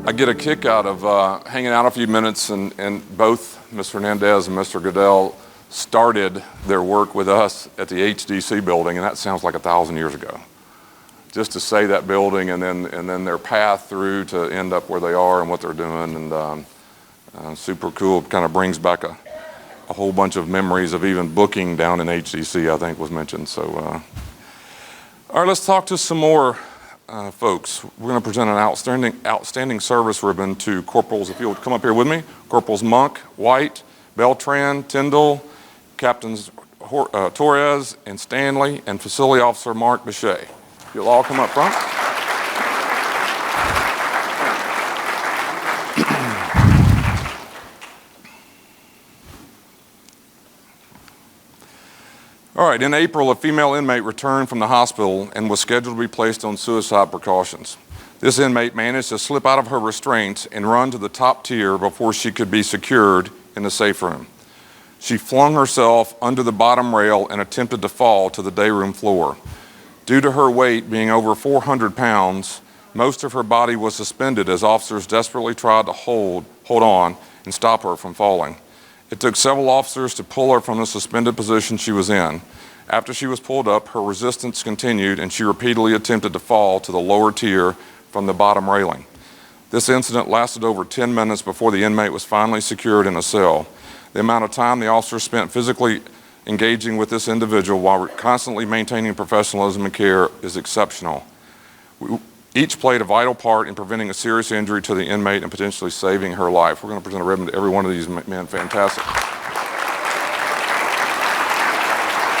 I get a kick out of hanging out a few minutes, and both Mr. Hernandez and Mr. Goodale started their work with us at the HDC building, and that sounds like 1,000 years ago. Just to say that building and then their path through to end up where they are and what they're doing, and super cool. Kind of brings back a whole bunch of memories of even booking down in HDC, I think was mentioned. So, all right, let's talk to some more folks. We're going to present an outstanding service ribbon to Corporals, if you'll come up here with me, Corporals Monk, White, Beltran, Tyndall, Captains Torres and Stanley, and Facility Officer Mark Bechet. If you'll all come up front. All right, in April, a female inmate returned from the hospital and was scheduled to be placed on suicide precautions. This inmate managed to slip out of her restraints and run to the top tier before she could be secured in the safe room. She flung herself under the bottom rail and attempted to fall to the day room floor. Due to her weight being over 400 pounds, most of her body was suspended as officers desperately tried to hold on and stop her from falling. It took several officers to pull her from the suspended position she was in. After she was pulled up, her resistance continued and she repeatedly attempted to fall to the lower tier from the bottom railing. This incident lasted over 10 minutes before the inmate was finally secured in a cell. The amount of time the officer spent physically engaging with this individual while constantly maintaining professionalism and care is exceptional. We each played a vital part in preventing a serious injury to the inmate and potentially saving her life. We're going to present a ribbon to every one of these men. Fantastic.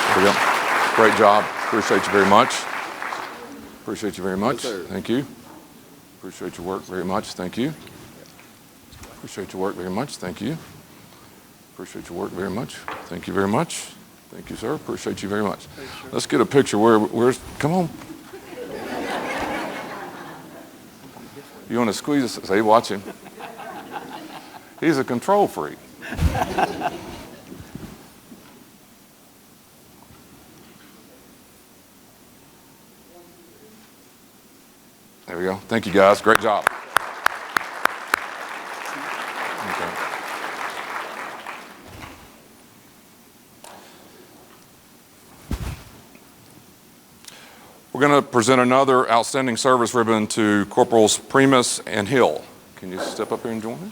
There we go. Great job. Appreciate you very much. Appreciate you very much. Yes, thank you. Appreciate your work very much. Thank you. Appreciate your work very much. Thank you. Appreciate your work very much. Thank you very much. Thank you, sir. Appreciate you very much. Let's get a picture. Where's, come on. You want to squeeze us? Say, watch him. He's a control freak. There we go. Thank you, guys. Great job. Okay. We're going to present another outstanding service ribbon to Corporals Primus and Hill. Can you step up here and join me?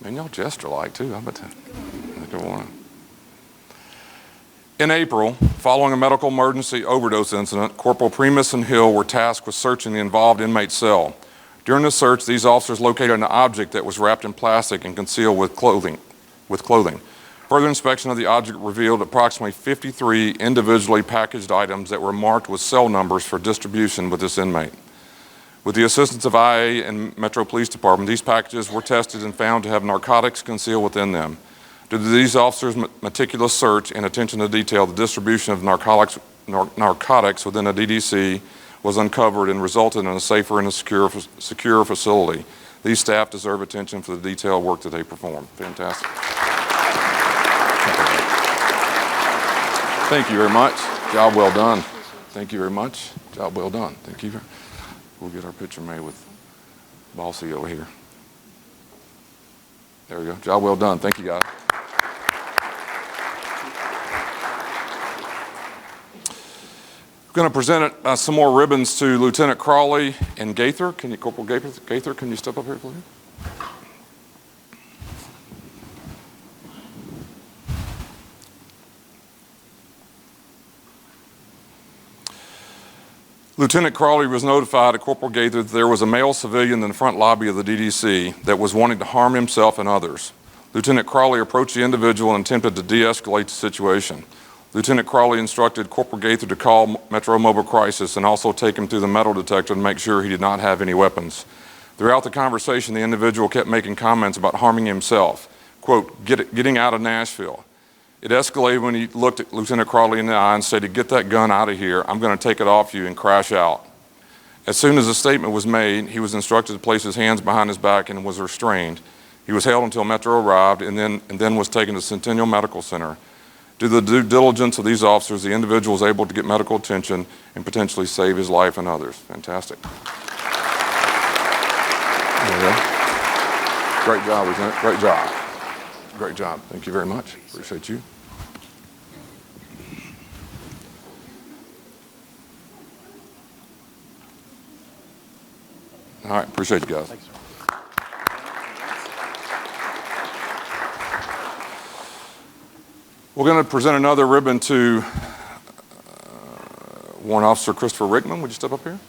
Man, y'all gesture alike too. I bet that. In April, following a medical emergency overdose incident, Corporal Primus and Hill were tasked with searching the involved inmate's cell. During the search, these officers located an object that was wrapped in plastic and concealed with clothing. Further inspection of the object revealed approximately 53 individually packaged items that were marked with cell numbers for distribution with this inmate. With the assistance of IA and Metro Police Department, these packages were tested and found to have narcotics concealed within them. Due to these officers' meticulous search and attention to detail, the distribution of narcotics within a DDC was uncovered and resulted in a safer and a secure facility. These staff deserve attention for the detailed work that they perform. Fantastic. Thank you very much. Job well done. Thank you very much. Job well done. Thank you. We'll get our picture made with Bossy over here. There we go. Job well done. Thank you, guys. We're going to present some more ribbons to Lieutenant Crawley and Gaither. Corporal Gaither, can you step up here, please? Lieutenant Crawley was notified at Corporal Gaither that there was a male civilian in the front lobby of the DDC that was wanting to harm himself and others. Lieutenant Crawley approached the individual and attempted to de-escalate the situation. Lieutenant Crawley instructed Corporal Gaither to call Metro Mobile Crisis and also take him through the metal detector to make sure he did not have any weapons. Throughout the conversation, the individual kept making comments about harming himself. Quote, getting out of Nashville. It escalated when he looked at Lieutenant Crawley in the eye and said, "Get that gun out of here. I'm going to take it off you," and crash out. As soon as a statement was made, he was instructed to place his hands behind his back and was restrained. He was held until Metro arrived and then was taken to Centennial Medical Center. Due to the due diligence of these officers, the individual was able to get medical attention and potentially save his life and others. Fantastic. There we go. Great job, Lieutenant. Great job. Great job. Thank you very much. Appreciate you. All right, appreciate you guys. Thanks, sir. We're going to present another ribbon to Warrant Officer Christopher Rickman. Would you step up here?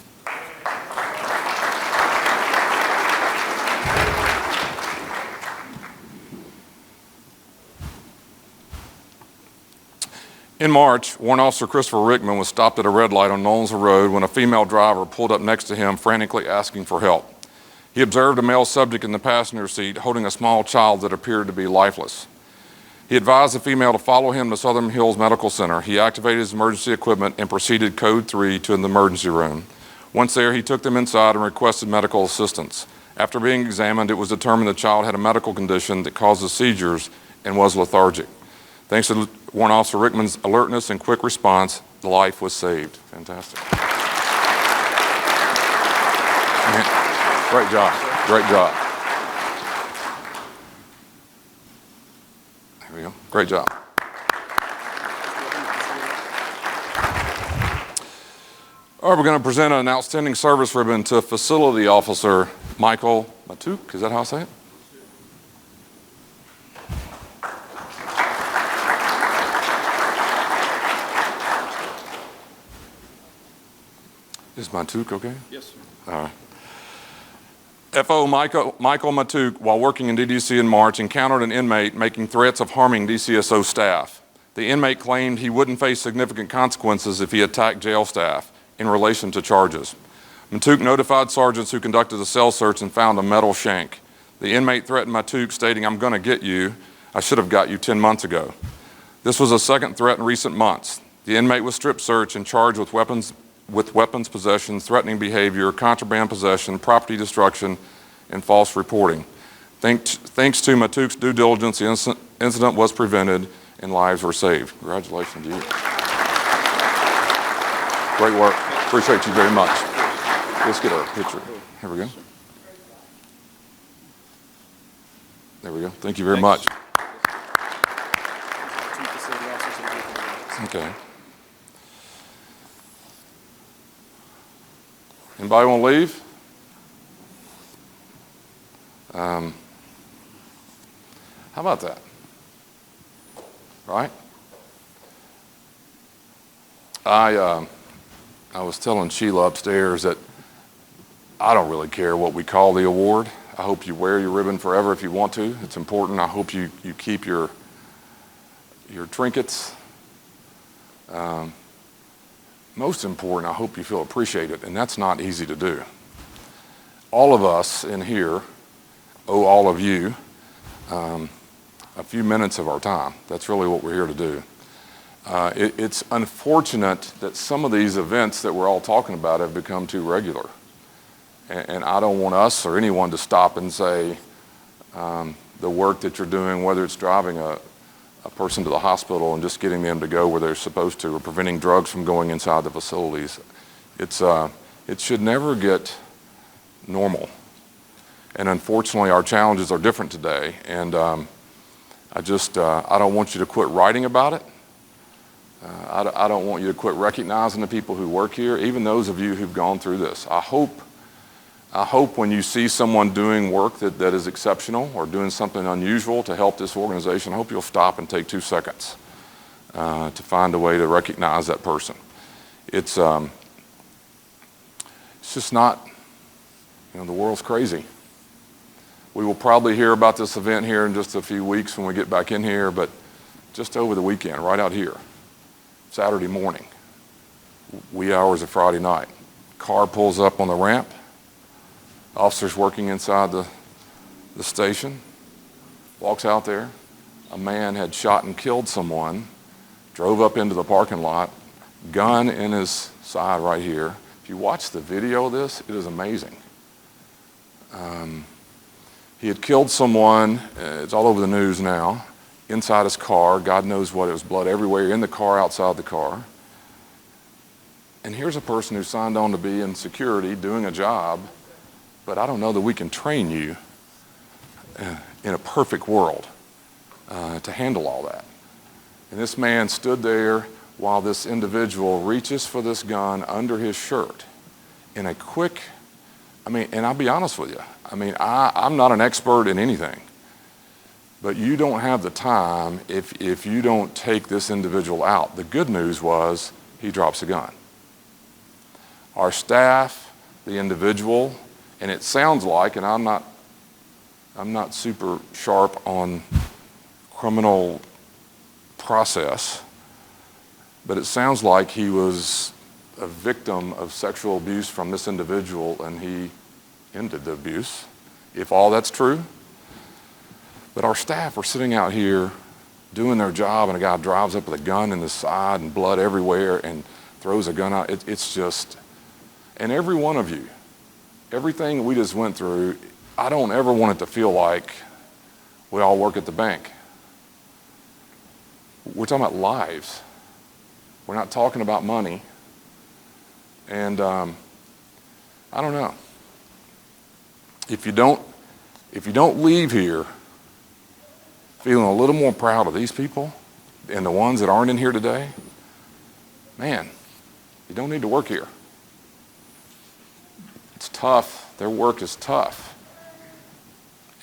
In March, Warrant Officer Christopher Rickman was stopped at a red light on Nolensville Road when a female driver pulled up next to him, frantically asking for help. He observed a male subject in the passenger seat holding a small child that appeared to be lifeless. He advised the female to follow him to Southern Hills Medical Center. He activated his emergency equipment and proceeded code 3 to the emergency room. Once there, he took them inside and requested medical assistance. After being examined, it was determined the child had a medical condition that causes seizures and was lethargic. Thanks to Warrant Officer Rickman's alertness and quick response, the life was saved. Fantastic. Great job. Great job. There we go. Great job. All right, we're going to present an outstanding service ribbon to Facility Officer Michael Matuk. Is that how I say it? Is Matuk okay? Yes, sir. All right. FO Michael Matuk, while working in DDC in March, encountered an inmate making threats of harming DCSO staff. The inmate claimed he wouldn't face significant consequences if he attacked jail staff in relation to charges. Matuk notified sergeants who conducted a cell search and found a metal shank. The inmate threatened Matuk, stating, "I'm going to get you. I should have got you 10 months ago." This was a second threat in recent months. The inmate was strip searched and charged with weapons possession, threatening behavior, contraband possession, property destruction, and false reporting. Thanks to Matuk's due diligence, the incident was prevented and lives were saved. Congratulations to you. Great work. Appreciate you very much. Let's get a picture. Here we go. There we go. Thank you very much. Okay. Anybody want to leave? How about that? Right? I was telling Sheila upstairs that I don't really care what we call the award. I hope you wear your ribbon forever if you want to. It's important. I hope you keep your trinkets. Most important, I hope you feel appreciated, and that's not easy to do. All of us in here owe all of you a few minutes of our time. That's really what we're here to do. It's unfortunate that some of these events that we're all talking about have become too regular. And I don't want us or anyone to stop and say the work that you're doing, whether it's driving a person to the hospital and just getting them to go where they're supposed to, or preventing drugs from going inside the facilities. It should never get normal. And unfortunately, our challenges are different today. And I don't want you to quit writing about it. I don't want you to quit recognizing the people who work here, even those of you who've gone through this. I hope when you see someone doing work that is exceptional or doing something unusual to help this organization, I hope you'll stop and take 2 seconds to find a way to recognize that person. It's just not, the world's crazy. We will probably hear about this event here in just a few weeks when we get back in here, but just over the weekend, right out here, Saturday morning, wee hours of Friday night, car pulls up on the ramp. Officers working inside the station, walks out there. A man had shot and killed someone, drove up into the parking lot, gun in his side right here. If you watch the video of this, it is amazing. He had killed someone, it's all over the news now, inside his car. God knows what, it was blood everywhere, in the car, outside the car. And here's a person who signed on to be in security, doing a job, but I don't know that we can train you in a perfect world to handle all that. And this man stood there while this individual reaches for this gun under his shirt in a quick, and I'll be honest with you, I'm not an expert in anything, but you don't have the time if you don't take this individual out. The good news was he drops a gun. Our staff, the individual, and it sounds like, and I'm not super sharp on criminal process, but it sounds like he was a victim of sexual abuse from this individual and he ended the abuse, if all that's true. But our staff were sitting out here doing their job and a guy drives up with a gun in the side and blood everywhere and throws a gun out. It's just, and every one of you, everything we just went through, I don't ever want it to feel like we all work at the bank. We're talking about lives. We're not talking about money. And I don't know. If you don't leave here feeling a little more proud of these people and the ones that aren't in here today, man, you don't need to work here. It's tough. Their work is tough.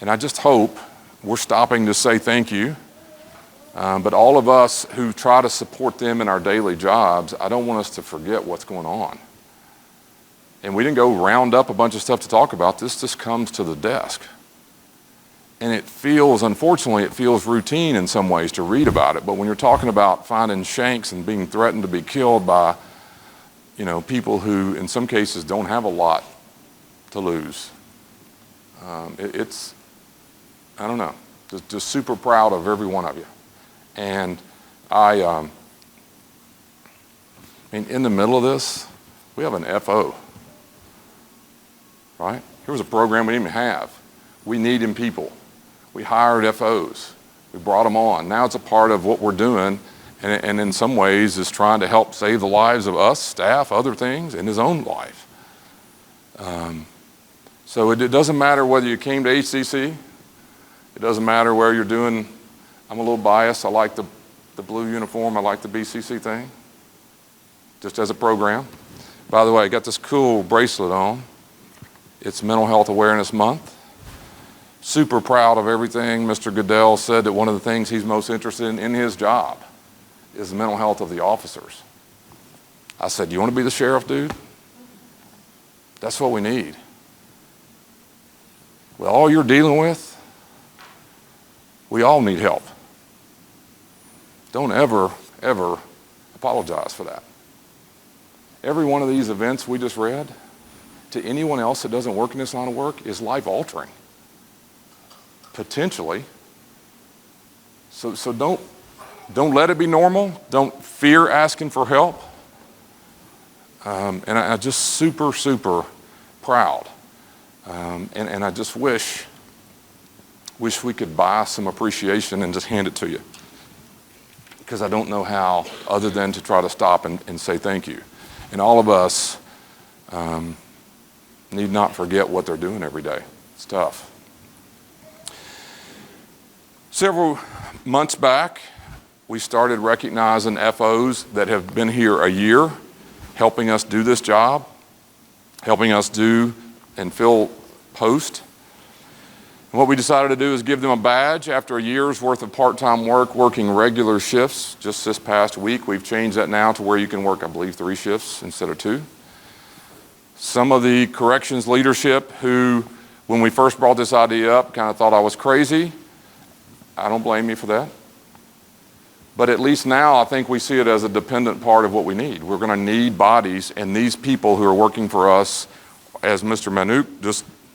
And I just hope we're stopping to say thank you. But all of us who try to support them in our daily jobs, I don't want us to forget what's going on. And we didn't go round up a bunch of stuff to talk about. This just comes to the desk. And it feels, unfortunately, it feels routine in some ways to read about it. But when you're talking about finding shanks and being threatened to be killed by, people who in some cases don't have a lot to lose, I don't know, just super proud of every one of you. And in the middle of this, we have an FO, right? Here was a program we didn't even have. We needed people. We hired FOs. We brought them on. Now it's a part of what we're doing, and in some ways is trying to help save the lives of us, staff, other things, and his own life. So it doesn't matter whether you came to HCC. It doesn't matter where you're doing. I'm a little biased. I like the blue uniform. I like the BCC thing, just as a program. By the way, I got this cool bracelet on. It's Mental Health Awareness Month. Super proud of everything. Mr. Goodale said that one of the things he's most interested in his job is the mental health of the officers. I said, you want to be the sheriff, dude? That's what we need. With all you're dealing with, we all need help. Don't ever, ever apologize for that. Every one of these events we just read, to anyone else that doesn't work in this line of work, is life-altering. Potentially. So don't let it be normal. Don't fear asking for help. And I just super, super proud. And I just wish we could buy some appreciation and just hand it to you. Because I don't know how, other than to try to stop and say thank you. And all of us need not forget what they're doing every day. It's tough. Several months back, we started recognizing FOs that have been here a year, helping us do this job, helping us do and fill posts. And what we decided to do is give them a badge after a year's worth of part-time work, working regular shifts. Just this past week, we've changed that now to where you can work, I believe, 3 shifts instead of 2. Some of the corrections leadership who, when we first brought this idea up, kind of thought I was crazy. I don't blame you for that. But at least now I think we see it as a dependent part of what we need. We're going to need bodies, and these people who are working for us, as Mr. Manouk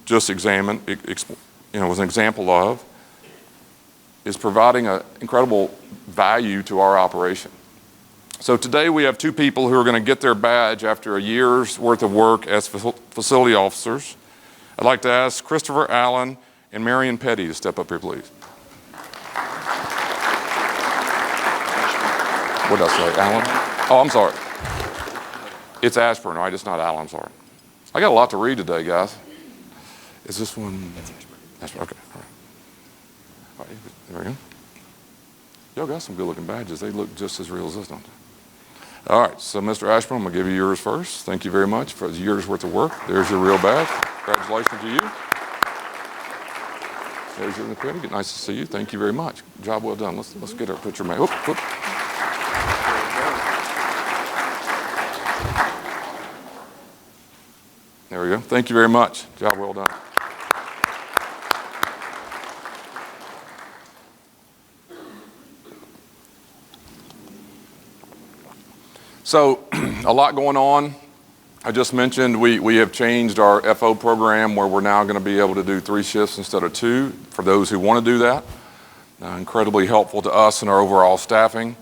just examined, was an example of, is providing an incredible value to our operation. So today we have 2 people who are going to get their badge after a year's worth of work as facility officers. I'd like to ask Christopher Allen and Marion Petty to step up here, please. What did I say, Alan? Oh, I'm sorry. It's Ashburn, right? It's not Alan, I'm sorry. I got a lot to read today, guys. Is this one? That's Ashburn. Okay, all right. All right, there we go. Y'all got some good-looking badges. They look just as real as this, don't they? All right, so Mr. Ashburn, I'm going to give you yours first. Thank you very much for a year's worth of work. There's your real badge. Congratulations to you. There's your credit. Nice to see you. Thank you very much. Job well done. Let's get our picture made. Whoop, whoop. There we go. Thank you very much. Job well done. So, a lot going on. I just mentioned we have changed our FO program where we're now going to be able to do 3 shifts instead of 2 for those who want to do that. Incredibly helpful to us and our overall staffing.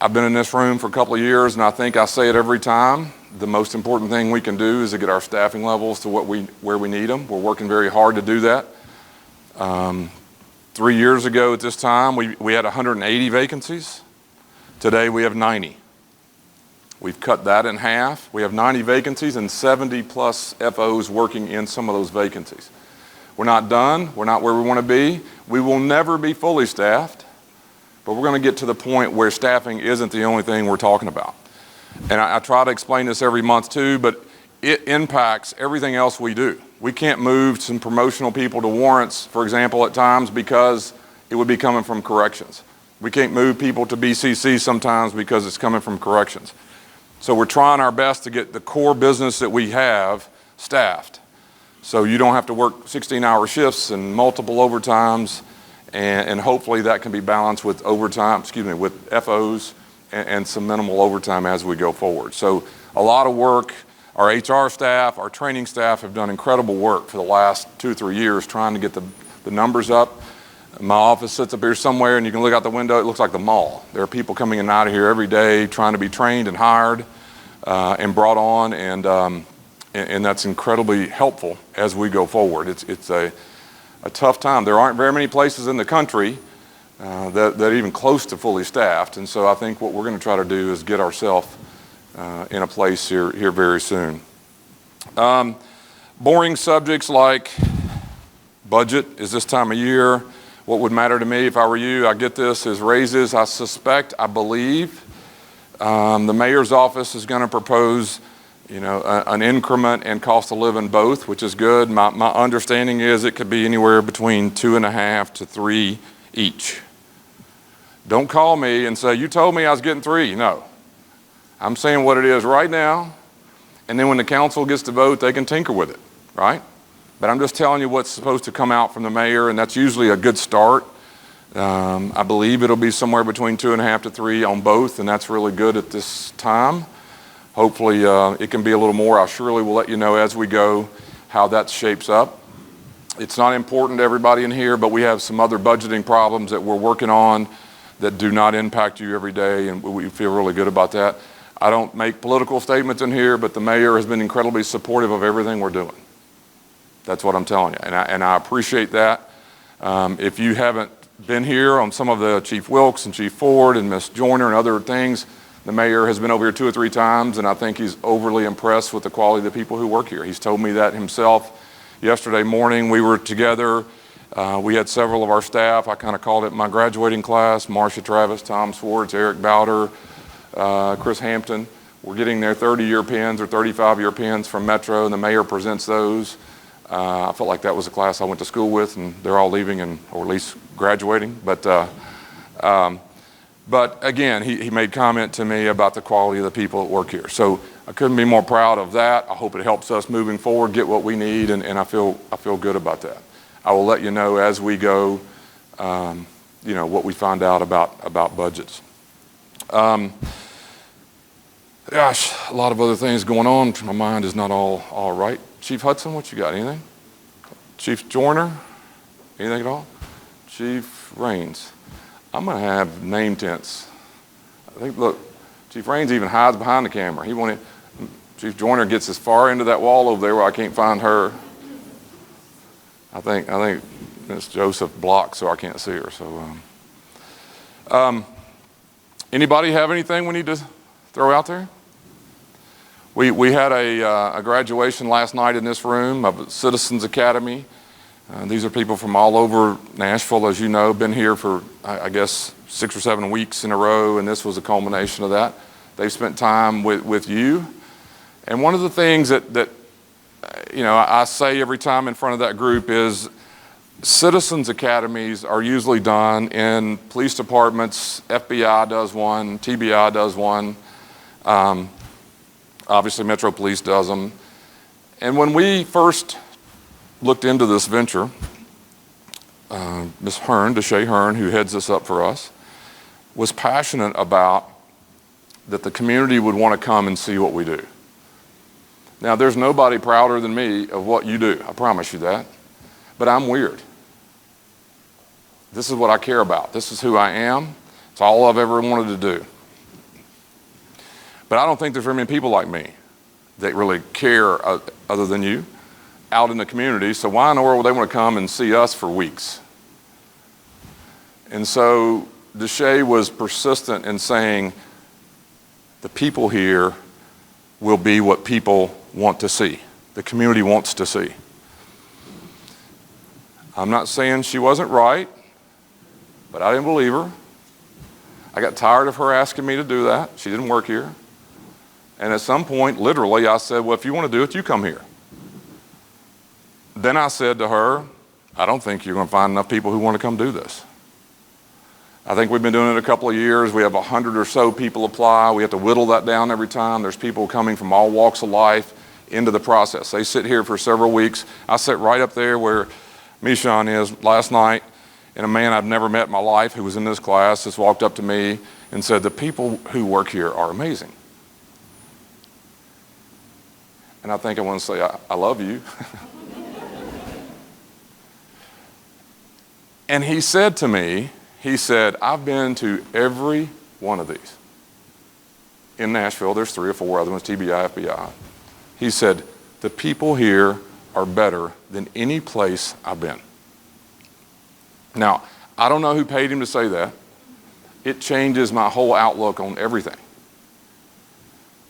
I've been in this room for a couple of years, and I think I say it every time. The most important thing we can do is to get our staffing levels to where we need them. We're working very hard to do that. 3 years ago at this time, we had 180 vacancies. Today we have 90. We've cut that in half. We have 90 vacancies and 70 plus FOs working in some of those vacancies. We're not done. We're not where we want to be. We will never be fully staffed, but we're going to get to the point where staffing isn't the only thing we're talking about. And I try to explain this every month too, but it impacts everything else we do. We can't move some promotional people to warrants, for example, at times because it would be coming from corrections. We can't move people to BCC sometimes because it's coming from corrections. So we're trying our best to get the core business that we have staffed. So you don't have to work 16-hour shifts and multiple overtimes, and hopefully that can be balanced with overtime, with FOs and some minimal overtime as we go forward. So a lot of work. Our HR staff, our training staff have done incredible work for the last 2 or 3 years trying to get the numbers up. My office sits up here somewhere, and you can look out the window. It looks like the mall. There are people coming in and out of here every day trying to be trained and hired and brought on, and that's incredibly helpful as we go forward. It's a tough time. There aren't very many places in the country that are even close to fully staffed, and so I think what we're going to try to do is get ourselves in a place here very soon. Boring subjects like budget is this time of year. What would matter to me if I were you, I get this, is raises. I believe the mayor's office is going to propose, an increment and cost of living both, which is good. My understanding is it could be anywhere between 2.5 to 3 each. Don't call me and say, you told me I was getting 3. No. I'm saying what it is right now, and then when the council gets to vote, they can tinker with it, right? But I'm just telling you what's supposed to come out from the mayor, and that's usually a good start. I believe it'll be somewhere between 2.5 to 3 on both, and that's really good at this time. Hopefully it can be a little more. I surely will let you know as we go how that shapes up. It's not important to everybody in here, but we have some other budgeting problems that we're working on that do not impact you every day, and we feel really good about that. I don't make political statements in here, but the mayor has been incredibly supportive of everything we're doing. That's what I'm telling you, and I appreciate that. If you haven't been here on some of the Chief Wilkes and Chief Ford and Ms. Joyner and other things, the mayor has been over here 2 or 3 times, and I think he's overly impressed with the quality of the people who work here. He's told me that himself. Yesterday morning, we were together. We had several of our staff. I kind of called it my graduating class: Marcia Travis, Tom Swartz, Eric Bowder, Chris Hampton. We're getting their 30-year pins or 35-year pins from Metro, and the mayor presents those. I felt like that was a class I went to school with, and they're all leaving or at least graduating. But again, he made comment to me about the quality of the people that work here. So I couldn't be more proud of that. I hope it helps us moving forward, get what we need, and I feel good about that. I will let you know as we go, what we find out about budgets. Gosh, a lot of other things going on. My mind is not all right. Chief Hudson, what you got? Anything? Chief Joyner, anything at all? Chief Raines. I'm going to have name tents. I think, look, Chief Raines even hides behind the camera. Chief Joyner gets as far into that wall over there where I can't find her. I think Miss Joseph blocked, so I can't see her. So, anybody have anything we need to throw out there? We had a graduation last night in this room of Citizens Academy. These are people from all over Nashville, as you know, been here for, I guess, 6 or 7 weeks in a row, and this was a culmination of that. They've spent time with you. And one of the things that I say every time in front of that group is Citizens Academies are usually done in police departments. FBI does one, TBI does one. Obviously, Metro Police does them. And when we first looked into this venture, Ms. Hearn, Deshae Hearn, who heads this up for us, was passionate about that the community would want to come and see what we do. Now, there's nobody prouder than me of what you do, I promise you that. But I'm weird. This is what I care about. This is who I am. It's all I've ever wanted to do. But I don't think there's very many people like me that really care, other than you, out in the community. So why in the world would they want to come and see us for weeks? And so Deshae was persistent in saying, the people here will be what people want to see. The community wants to see. I'm not saying she wasn't right, but I didn't believe her. I got tired of her asking me to do that. She didn't work here. And at some point, literally, I said, well, if you want to do it, you come here. Then I said to her, I don't think you're going to find enough people who want to come do this. I think we've been doing it a couple of years. We have 100 or so people apply. We have to whittle that down every time. There's people coming from all walks of life into the process. They sit here for several weeks. I sit right up there where Michon is last night, and a man I've never met in my life who was in this class just walked up to me and said, the people who work here are amazing. And I think I want to say, I love you. And he said to me, I've been to every one of these. In Nashville, there's 3 or 4 other ones, TBI, FBI. He said, the people here are better than any place I've been. Now, I don't know who paid him to say that. It changes my whole outlook on everything.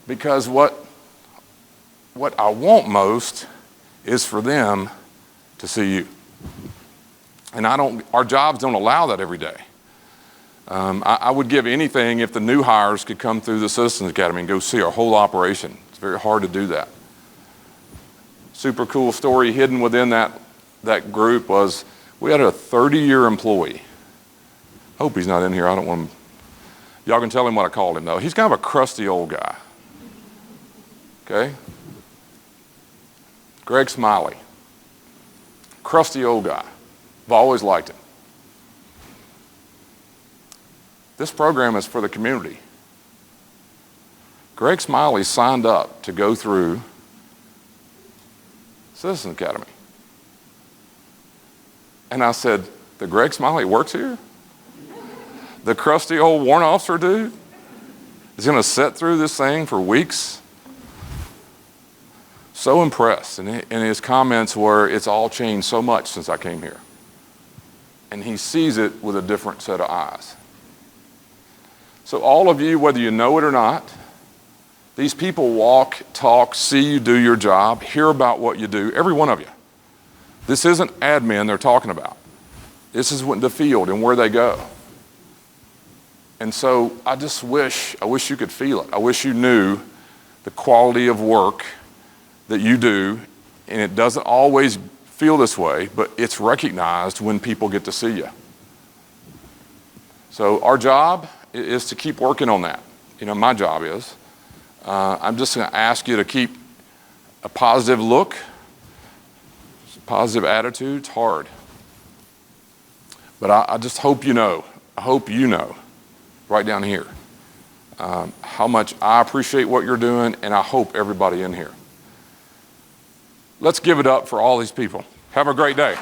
Because what I want most is for them to see you. And our jobs don't allow that every day. I would give anything if the new hires could come through the Citizens Academy and go see our whole operation. It's very hard to do that. Super cool story hidden within that group was we had a 30-year employee. Hope he's not in here. I don't want him. Y'all can tell him what I called him, though. He's kind of a crusty old guy. Okay? Greg Smiley. Crusty old guy. I've always liked him. This program is for the community. Greg Smiley signed up to go through Citizens Academy. And I said, the Greg Smiley works here? The crusty old warrant officer dude is going to sit through this thing for weeks? So impressed. And his comments were, it's all changed so much since I came here. And he sees it with a different set of eyes. So all of you, whether you know it or not, these people walk, talk, see you do your job, hear about what you do, every one of you. This isn't admin they're talking about. This is the field and where they go. And so I wish you could feel it. I wish you knew the quality of work that you do, and it doesn't always feel this way, but it's recognized when people get to see you. So our job is to keep working on that. My job is. I'm just going to ask you to keep a positive look, positive attitude. It's hard. But I just hope you know, right down here, how much I appreciate what you're doing, and I hope everybody in here. Let's give it up for all these people. Have a great day.